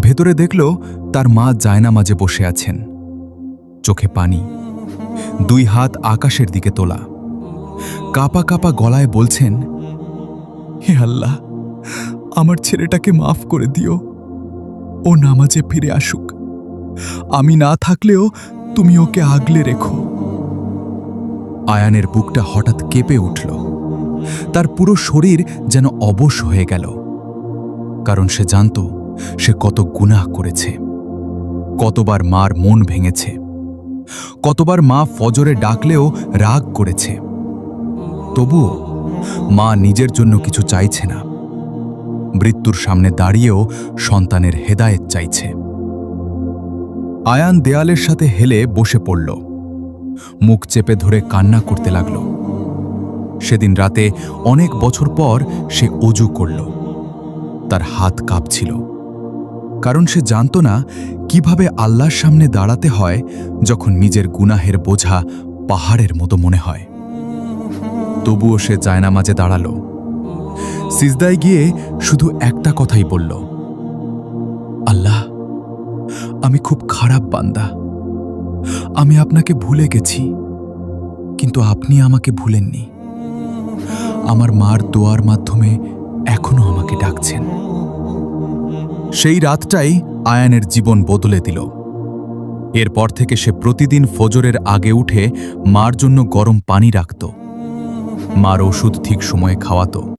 ভেতরে দেখল তার মা জায়নামাজে বসে আছেন, চোখে পানি, দুই হাত আকাশের দিকে তোলা, কাঁপা কাঁপা গলায় বলছেন, হে আল্লাহ, আমার ছেলেটাকে মাফ করে দিও, ও নামাজে ফিরে আসুক, আমি না থাকলেও তুমি ওকে আগলে রেখো। আয়ানের বুকটা হঠাৎ কেঁপে উঠল, তার পুরো শরীর যেন অবশ হয়ে গেল, কারণ সে জানত সে কত গুনাহ করেছে, কতবার মার মন ভেঙেছে, কতবার মা ফজরে ডাকলেও রাগ করেছে। তবুও মা নিজের জন্য কিছু চাইছে না, মৃত্যুর সামনে দাঁড়িয়েও সন্তানের হেদায়েত চাইছে। আয়ান দেয়ালের সাথে হেলে বসে পড়ল, মুখ চেপে ধরে কান্না করতে লাগল। সেদিন রাতে অনেক বছর পর সে অজু করল, তার হাত কাঁপছিল, কারণ সে জানত না কিভাবে আল্লাহর সামনে দাঁড়াতে হয় যখন নিজের গুনাহের বোঝা পাহাড়ের মতো মনে হয়। তবুও সে জায়নামাজে দাঁড়াল, সিজদায় গিয়ে শুধু একটা কথাই বলল, আল্লাহ, আমি খুব খারাপ বান্দা, আমি আপনাকে ভুলে গেছি, কিন্তু আপনি আমাকে ভুলেননি। আমার মার দোয়ার মাধ্যমে এখনো আমাকে ডাকছেন। সেই রাতটাই আয়ানের জীবন বদলে দিল। এরপর থেকে সে প্রতিদিন ফজরের আগে উঠে মার জন্য গরম পানি রাখত, মার ওষুধ ঠিক সময়ে খাওয়াত।